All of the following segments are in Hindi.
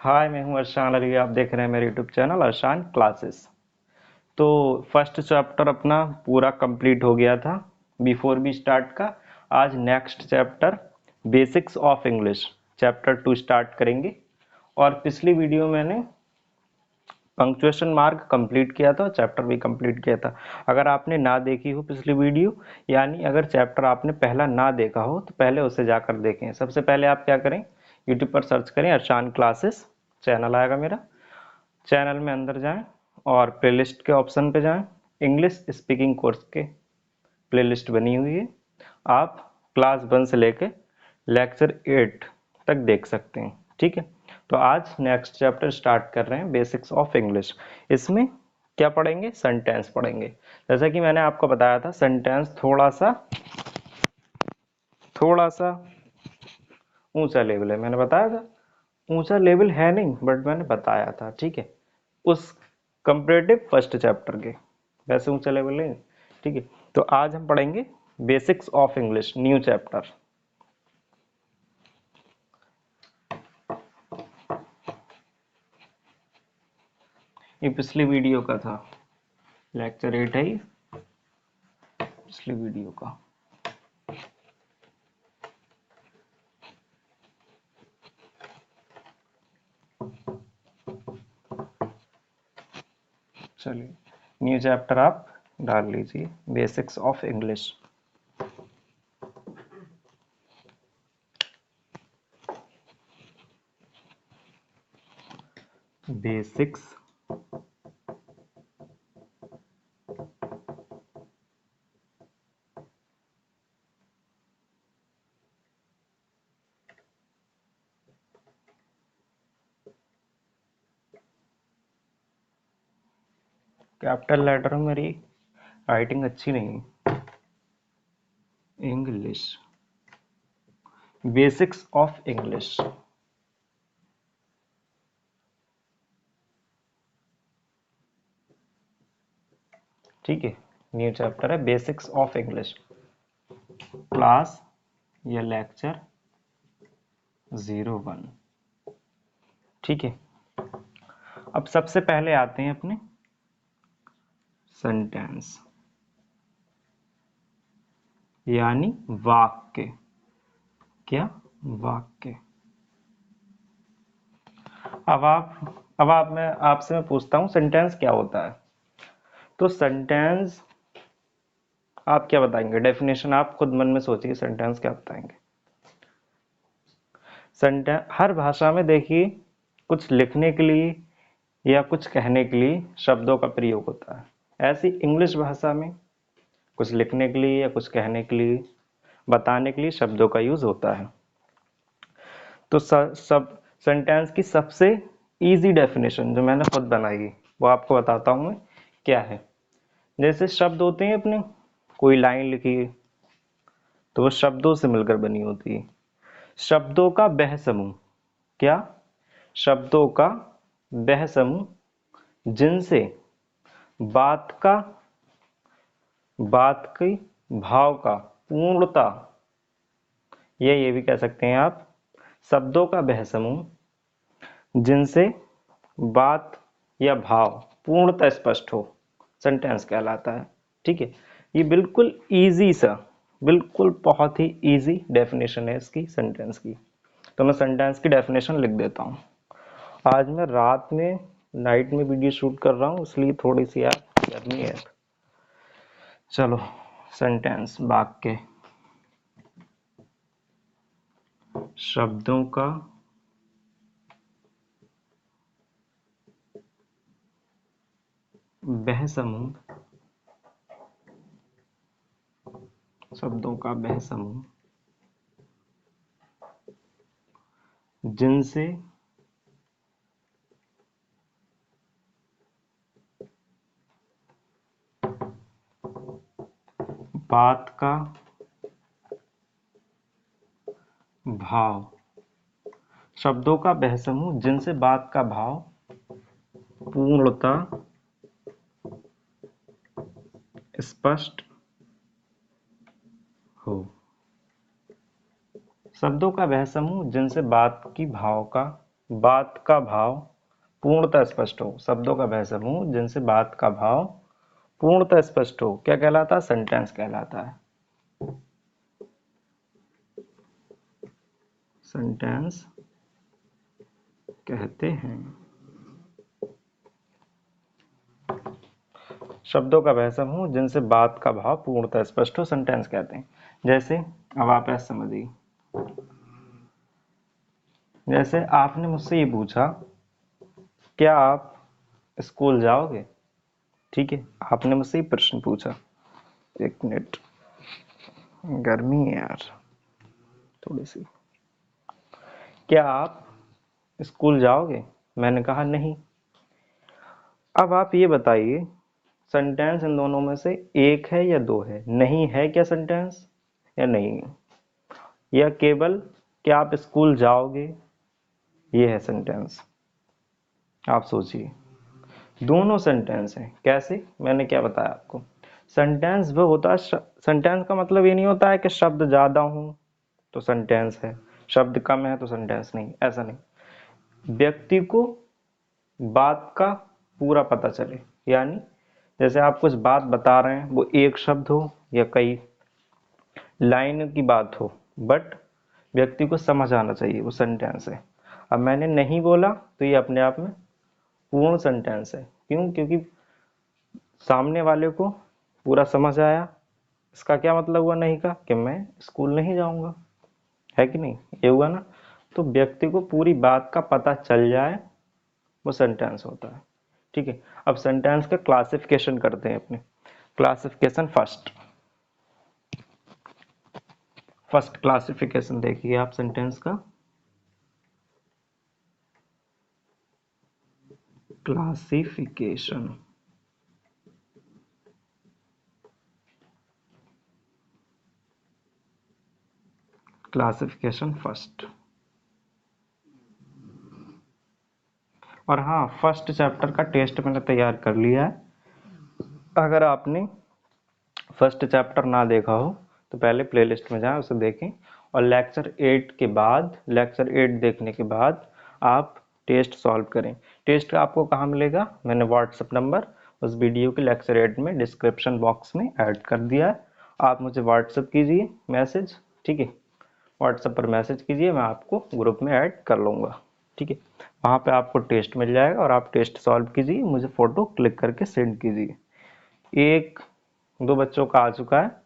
हाय, मैं हूँ अर्शान अली। आप देख रहे हैं मेरे यूट्यूब चैनल अर्शान क्लासेस। तो फर्स्ट चैप्टर अपना पूरा कंप्लीट हो गया था बिफोर वी स्टार्ट का। आज next chapter basics of English chapter 2 start करेंगे। और पिछली वीडियो मैंने पंक्चुएशन मार्क कंप्लीट किया था, चैप्टर भी कंप्लीट किया था। अगर आपने ना देखी हो पिछली वीडियो, यानी अगर चैप्टर आपने पहला ना देखा हो तो पहले उसे जाकर देखें। सबसे पहले आप क्या करें, यूट्यूब पर सर्च करें अर्शान क्लासेस, चैनल आएगा मेरा। चैनल में अंदर जाएं और प्लेलिस्ट के ऑप्शन पे जाएं। इंग्लिश स्पीकिंग कोर्स के प्लेलिस्ट बनी हुई है। आप क्लास 1 से लेके लेक्चर 8 तक देख सकते हैं। ठीक है, तो आज नेक्स्ट चैप्टर स्टार्ट कर रहे हैं बेसिक्स ऑफ इंग्लिश। इसमें क्या पढ़ेंगे, सेंटेंस पढ़ेंगे। जैसा कि मैंने आपको बताया था, सेंटेंस थोड़ा सा ऊंचा लेवल है। मैंने बताया था ऊंचा लेवल है नहीं, बट मैंने बताया था। ठीक है, उस कंपैरेटिव फर्स्ट चैप्टर के वैसे ऊंचा लेवल नहीं। ठीक है, तो आज हम पढ़ेंगे basics of English new chapter. ये पिछली वीडियो का था, लेक्चर 8 है ये, पिछली वीडियो का। चलिए, न्यू चैप्टर आप डाल लीजिए, basics of English. Basics capital letter में मेरी राइटिंग अच्छी नहीं। English, basics of English. ठीक है, न्यू चैप्टर है बेसिक्स ऑफ इंग्लिश, क्लास या लेक्चर 01। ठीक है, अब सबसे पहले आते हैं अपने सेंटेंस, यानी वाक्य। क्या? वाक्य। अब मैं आपसे पूछता हूं सेंटेंस क्या होता है। तो सेंटेंस आप क्या बताएंगे, डेफिनेशन आप खुद मन में सोचिए, सेंटेंस क्या बताएंगे। सेंटेंस हर भाषा में देखिए, कुछ लिखने के लिए या कुछ कहने के लिए शब्दों का प्रयोग होता है। ऐसी इंग्लिश भाषा में कुछ लिखने के लिए या कुछ कहने के लिए, बताने के लिए शब्दों का यूज होता है। तो सब सेंटेंस की सबसे इजी डेफिनेशन जो मैंने खुद बनाई वो आपको बताता हूं मैं क्या है। जैसे शब्द होते हैं अपने, कोई लाइन लिखी है तो वो शब्दों से मिलकर बनी होती है। शब्दों का वह समूह, क्या? शब्दों का वह समूह जिनसे बात का बात की भाव का पूर्णता, ये भी कह सकते हैं आप, शब्दों का वह समूह जिनसे बात या भाव पूर्णतः स्पष्ट हो, सेंटेंस कहलाता है। ठीक है, ये बिल्कुल इजी सा, बिल्कुल बहुत ही इजी डेफिनेशन है इसकी, सेंटेंस की। तो मैं सेंटेंस की डेफिनेशन लिख देता हूँ। आज मैं रात में नाइट में वीडियो शूट कर रहा हूँ, इसलिए थोड़ी सी यार गर्मी है। चलो, सेंटेंस वाक्य, शब्दों का वह समूह, शब्दों का वह समूह जिनसे बात का भाव, शब्दों का वह समूह जिनसे बात का भाव पूर्णता स्पष्ट हो। शब्दों का वह समूह जिनसे बात की भाव का बात का भाव पूर्णतः स्पष्ट हो, शब्दों का वह समूह जिनसे बात का भाव पूर्णतः स्पष्ट हो, क्या कहलाता है? सेंटेंस कहलाता है। सेंटेंस कहते हैं। शब्दों का वह समूह जिनसे बात का भाव पूर्णतः स्पष्ट हो, सेंटेंस कहते हैं। जैसे अब आप ऐसे समझिए, जैसे आपने मुझसे ये पूछा, क्या आप स्कूल जाओगे? ठीक है, आपने मुझसे ये प्रश्न पूछा। एक मिनट, गर्मी है यार थोड़ी सी। क्या आप स्कूल जाओगे? मैंने कहा नहीं। अब आप ये बताइए, सेंटेंस इन दोनों में से एक है या दो है? नहीं है क्या सेंटेंस या नहीं है? या केवल क्या आप स्कूल जाओगे ये है सेंटेंस? आप सोचिए, दोनों सेंटेंस हैं। कैसे? मैंने क्या बताया आपको, सेंटेंस वो होता है, सेंटेंस का मतलब ये नहीं होता है कि शब्द ज्यादा हो तो सेंटेंस है, शब्द कम है तो सेंटेंस नहीं, ऐसा नहीं। व्यक्ति को बात का पूरा पता चले, यानी जैसे आप कुछ बात बता रहे हैं, वो एक शब्द हो या कई लाइन की बात हो, बट व्यक्ति को समझ आना चाहिए, वो सेंटेंस है। अब मैंने नहीं बोला तो ये अपने आप में पूर्ण सेंटेंस है। क्यों? क्योंकि सामने वाले को पूरा समझ आया। इसका क्या मतलब हुआ नहीं का? कि मैं स्कूल नहीं जाऊंगा, है कि नहीं? ये हुआ ना। तो व्यक्ति को पूरी बात का पता चल जाए, वो सेंटेंस होता है। ठीक है, अब सेंटेंस का क्लासिफिकेशन करते हैं अपने। क्लासिफिकेशन फर्स्ट क्लासिफिकेशन देखिए आप सेंटेंस का। Classification, classification first. और हाँ, फर्स्ट चैप्टर का टेस्ट मैंने तैयार कर लिया है। अगर आपने फर्स्ट चैप्टर ना देखा हो तो पहले प्लेलिस्ट में जाएं, उसे देखें। और लेक्चर 8 के बाद, लेक्चर 8 देखने के बाद आप टेस्ट सॉल्व करें। टेस्ट आपको कहाँ मिलेगा? मैंने व्हाट्सएप नंबर उस वीडियो के लेक्चर 8 में डिस्क्रिप्शन बॉक्स में ऐड कर दिया है। आप मुझे व्हाट्सएप कीजिए मैसेज, ठीक है? व्हाट्सएप पर मैसेज कीजिए, मैं आपको ग्रुप में ऐड कर लूँगा, ठीक है? वहाँ पे आपको टेस्ट मिल जाएगा और आप टेस्ट सॉल्व कीजिए, मुझे फ़ोटो क्लिक करके सेंड कीजिए। एक दो बच्चों का आ चुका है,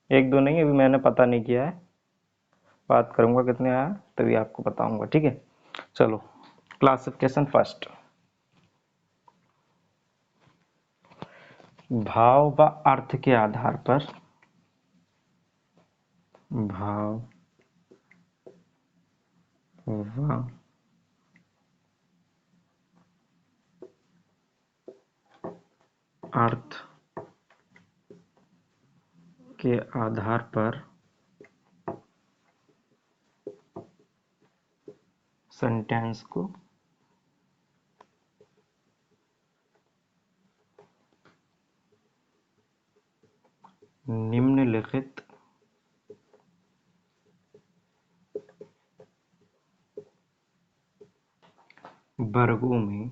एक दो नहीं, अभी मैंने पता नहीं किया है, बात करूंगा कितने आया तभी आपको बताऊंगा, ठीक है? चलो, क्लासिफिकेशन फर्स्ट। भाव व अर्थ के आधार पर, भाव व अर्थ के आधार पर सेंटेंस को निम्नलिखित वर्गों में,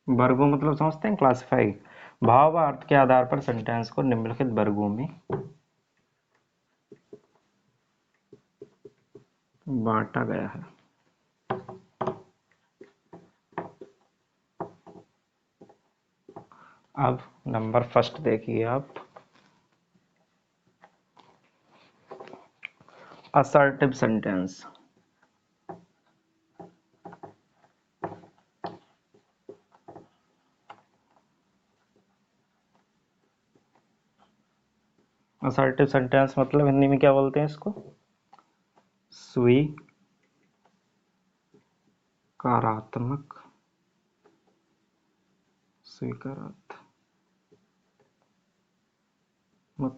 वर्गों मतलब समझते हैं, क्लासिफाई। भाव व अर्थ के आधार पर सेंटेंस को निम्नलिखित वर्गों में बांटा गया है। अब नंबर फर्स्ट देखिए आप, असर्टिव सेंटेंस। असर्टिव सेंटेंस मतलब हिंदी में क्या बोलते हैं इसको? स्वीकारात्मक, स्वीकारात्मक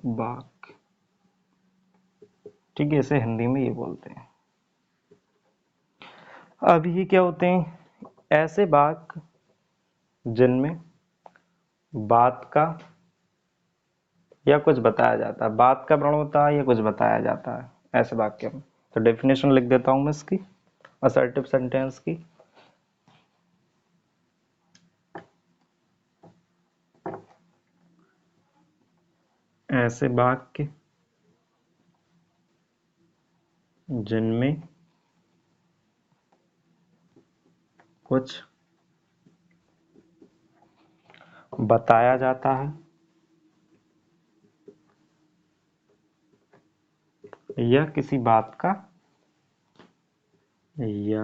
वाक्य, ठीक है? इसे हिंदी में ये बोलते हैं। अब ये क्या होते हैं? ऐसे वाक्य जिनमें बात का या कुछ बताया जाता है, बात का वर्णन होता है या कुछ बताया जाता है, ऐसे वाक्य में। तो डेफिनेशन लिख देता हूं मैं इसकी। असर्टिव सेंटेंस की। ऐसे वाक्य जिनमें कुछ बताया जाता है या किसी बात का या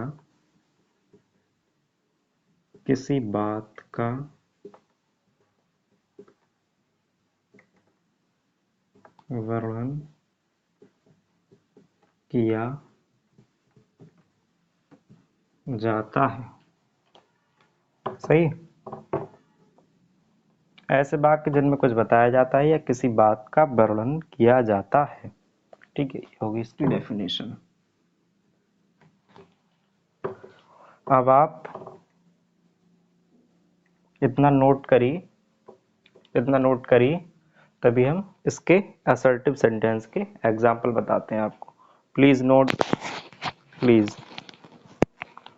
किसी बात का वर्णन किया जाता है। सही। ऐसे वाक्य जिनमें कुछ बताया जाता है या किसी बात का वर्णन किया जाता है। ठीक है, ये होगी इसकी डेफिनेशन। अब आप इतना नोट करिए, इतना नोट करिए, तभी हम इसके असर्टिव सेंटेंस के एग्जाम्पल बताते हैं आपको। Please note, please.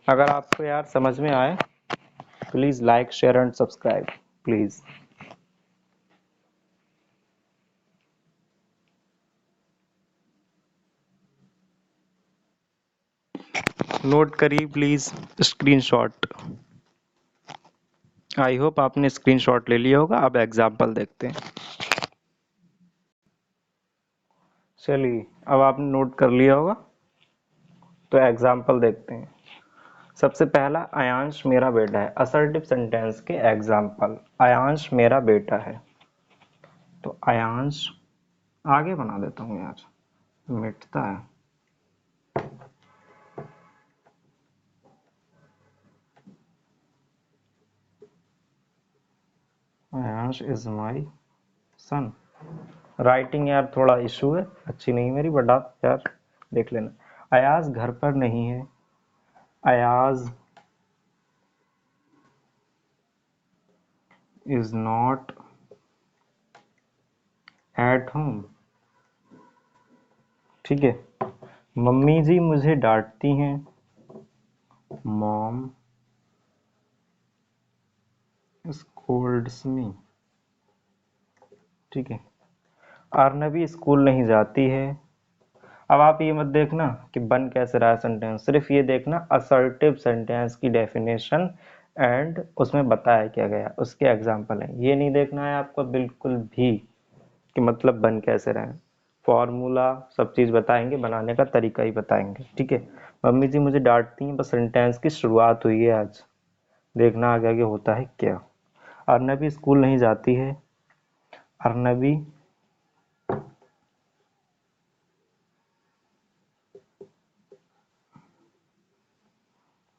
अगर आपको यार समझ में आए, please like share and subscribe, please. Note करिए प्लीज, स्क्रीनशॉट। आई होप आपने स्क्रीनशॉट ले लिया होगा। अब एग्जाम्पल देखते हैं। चलिए, अब आपने नोट कर लिया होगा तो एग्जाम्पल देखते हैं। सबसे पहला, आयांश मेरा बेटा है। असर्टिव सेंटेंस के एग्जाम्पल। आयांश मेरा बेटा है, तो आयांश आगे बना देता हूँ यार, मिटता है। Aayansh is my son. Writing यार थोड़ा इशू है, अच्छी नहीं मेरी, बट आप यार देख लेना। अयाज घर पर नहीं है। Ayaz is not at home. ठीक है। मम्मी जी मुझे डांटती हैं। मॉम स्कोल्ड्स मी। ठीक है। अर्नवी स्कूल नहीं जाती है। अब आप ये मत देखना कि बन कैसे रहा है सेंटेंस, सिर्फ ये देखना असर्टिव सेंटेंस की डेफिनेशन एंड उसमें बताया क्या गया, उसके एग्जाम्पल हैं। ये नहीं देखना है आपको बिल्कुल भी कि मतलब बन कैसे रहे। फॉर्मूला सब चीज़ बताएंगे, बनाने का तरीका ही बताएंगे। ठीक है। मम्मी जी मुझे डांटती हैं, बस सेंटेंस की शुरुआत हुई है आज, देखना आगे आगे होता है क्या। अर्नवी स्कूल नहीं जाती है। Arnavi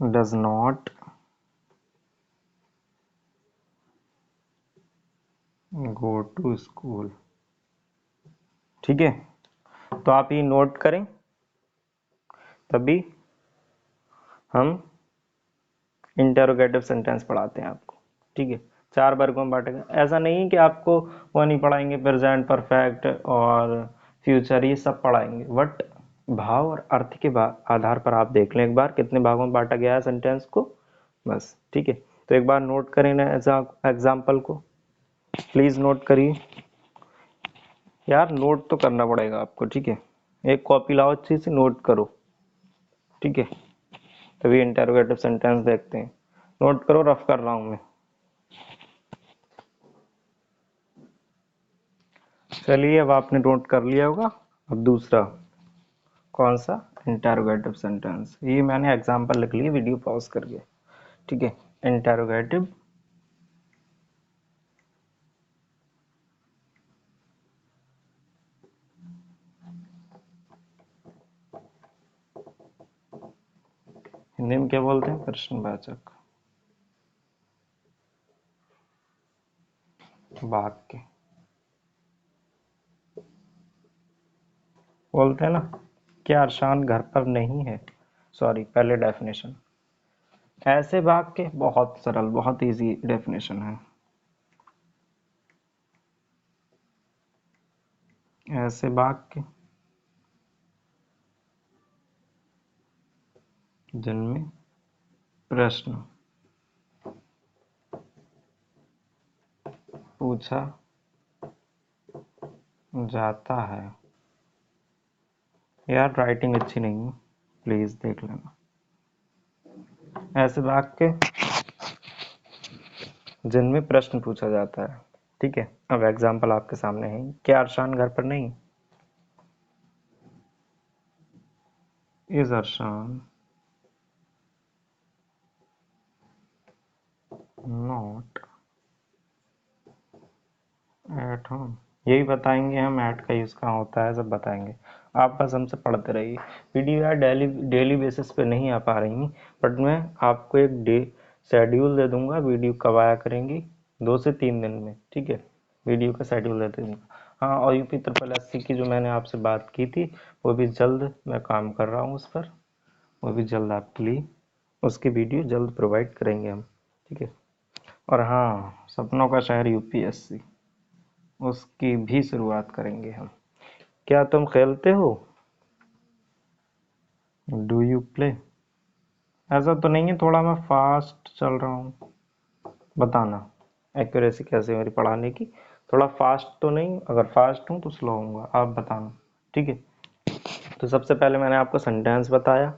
does not go to school. ठीक है। तो आप ये नोट करें, तभी हम इंटेरोगेटिव सेंटेंस पढ़ाते हैं आपको। ठीक है। 4 वर्गों में बांटेगा। ऐसा नहीं कि आपको वो नहीं पढ़ाएंगे, प्रेजेंट परफेक्ट और फ्यूचर ये सब पढ़ाएंगे, बट भाव और अर्थ के आधार पर आप देख लें एक बार कितने भागों में बांटा गया है सेंटेंस को, बस। ठीक है। तो एक बार नोट करें ना एग्जाम्पल को, प्लीज नोट करिए यार, नोट तो करना पड़ेगा आपको। ठीक है। एक कॉपी लाओ अच्छी से, नोट करो। ठीक है। तभी इंटेरोगेटिव सेंटेंस देखते हैं। नोट करो, रफ कर रहा हूं मैं। चलिए, अब आपने नोट कर लिया होगा। अब दूसरा कौन सा, इंटेरोगेटिव सेंटेंस। ये मैंने एग्जांपल लिख लिया वीडियो पॉज करके। ठीक है। इंटेरोगेटिव हिंदी में क्या बोलते हैं, प्रश्नवाचक वाक्य बोलते हैं ना। क्या अरशान घर पर नहीं है। सॉरी, पहले डेफिनेशन। ऐसे वाक्य बहुत सरल, बहुत इजी डेफिनेशन है। ऐसे वाक्य जिनमें प्रश्न पूछा जाता है। यार राइटिंग अच्छी नहीं है, प्लीज देख लेना। ऐसे वाक्य जिनमें प्रश्न पूछा जाता है। ठीक है, अब एग्जाम्पल आपके सामने है। क्या अरशान घर पर नहीं? Is Arshan not at home? यही बताएंगे हम, एट का यूज कहाँ होता है सब बताएंगे। आप बस हमसे पढ़ते रहिए। वीडियो यार डेली डेली बेसिस पे नहीं आ पा रही, बट मैं आपको एक डे शेड्यूल दे दूंगा, वीडियो कब आया करेंगी, 2 से 3 दिन में। ठीक है, वीडियो का शेड्यूल दे दूंगा। हाँ, और यूपी ट्रिपल एस सी की जो मैंने आपसे बात की थी, वो भी जल्द मैं काम कर रहा हूँ उस पर, वो भी जल्द आपके लिए उसकी वीडियो जल्द प्रोवाइड करेंगे हम। ठीक है, और हाँ, सपनों का शहर यूपीएससी, उसकी भी शुरुआत करेंगे हम। क्या तुम खेलते हो? Do you play? ऐसा तो नहीं है थोड़ा मैं फास्ट चल रहा हूँ? बताना एक्यूरेसी कैसे है मेरी पढ़ाने की। थोड़ा फास्ट तो नहीं, अगर फास्ट हूँ तो स्लो होऊंगा, आप बताना। ठीक है, तो सबसे पहले मैंने आपको सेंटेंस बताया।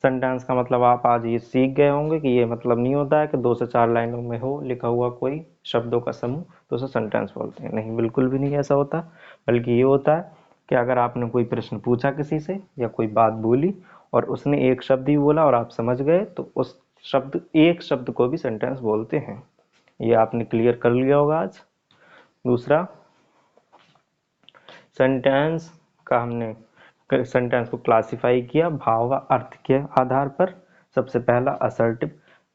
सेंटेंस का मतलब आप आज ये सीख गए होंगे कि ये मतलब नहीं होता है कि 2 से 4 लाइनों में हो लिखा हुआ कोई शब्दों का समूह तो उसे सेंटेंस बोलते हैं। नहीं, बिल्कुल भी नहीं ऐसा होता। बल्कि ये होता है कि अगर आपने कोई प्रश्न पूछा किसी से या कोई बात बोली और उसने एक शब्द ही बोला और आप समझ गए, तो उस एक शब्द को भी सेंटेंस बोलते हैं। ये आपने क्लियर कर लिया होगा आज। दूसरा, सेंटेंस का हमने सेंटेंस को क्लासिफाई किया भाव व अर्थ के आधार पर। सबसे पहला असर्टिव।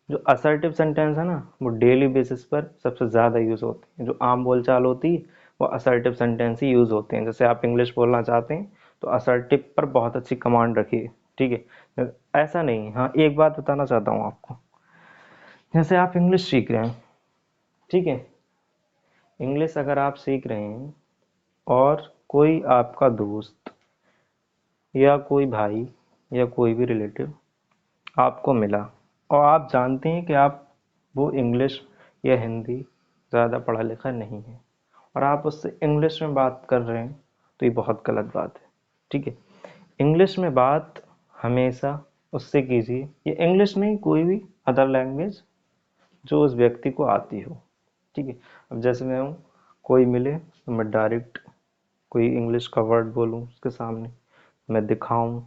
जो असर्टिव सेंटेंस है ना, वो डेली बेसिस पर सबसे ज़्यादा यूज़ होते हैं। जो आम बोलचाल होती है वो असर्टिव सेंटेंस ही यूज़ होते हैं। जैसे आप इंग्लिश बोलना चाहते हैं तो असर्टिव पर बहुत अच्छी कमांड रखिए। ठीक है, ऐसा नहीं। हाँ, एक बात बताना चाहता हूँ आपको। जैसे आप इंग्लिश सीख रहे हैं, ठीक है, इंग्लिश अगर आप सीख रहे हैं और कोई आपका दोस्त या कोई भाई या कोई भी रिलेटिव आपको मिला और आप जानते हैं कि आप वो इंग्लिश या हिंदी ज़्यादा पढ़ा लिखा नहीं है और आप उससे इंग्लिश में बात कर रहे हैं, तो ये बहुत गलत बात है। ठीक है, इंग्लिश में बात हमेशा उससे कीजिए, ये इंग्लिश नहीं कोई भी अदर लैंग्वेज जो उस व्यक्ति को आती हो। ठीक है, अब जैसे मैं हूँ, कोई मिले तो मैं डायरेक्ट कोई इंग्लिश का वर्ड बोलूँ उसके सामने, मैं दिखाऊं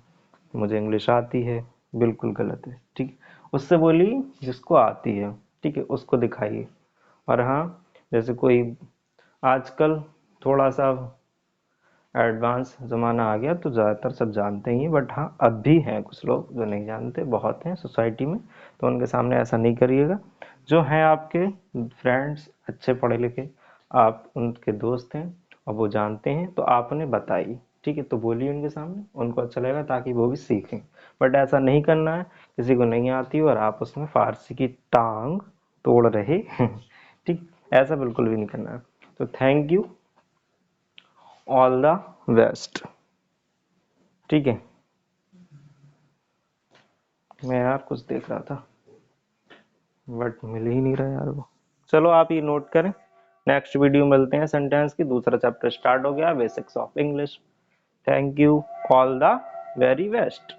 मुझे इंग्लिश आती है, बिल्कुल गलत है। ठीक है, उससे बोलिए जिसको आती है। ठीक है, उसको दिखाइए। और हाँ, जैसे कोई आजकल थोड़ा सा एडवांस ज़माना आ गया तो ज़्यादातर सब जानते ही हैं, बट हाँ अब भी हैं कुछ लोग जो नहीं जानते, बहुत हैं सोसाइटी में, तो उनके सामने ऐसा नहीं करिएगा। जो हैं आपके फ्रेंड्स अच्छे पढ़े लिखे, आप उनके दोस्त हैं और वो जानते हैं, तो आप उन्हें बताइए। ठीक है, तो बोलिए उनके सामने, उनको अच्छा लगेगा ताकि वो भी सीखें। बट ऐसा नहीं करना है किसी को नहीं आती और आप उसमें फारसी की टांग तोड़ रहे ठीक, ऐसा बिल्कुल भी नहीं करना है। तो thank you, all the best. ठीक है, मैं यार कुछ देख रहा था बट मिल ही नहीं रहा यार वो। चलो आप ये नोट करें, नेक्स्ट वीडियो मिलते हैं सेंटेंस की। दूसरा चैप्टर स्टार्ट हो गया, basics of English. Thank you, all the very best.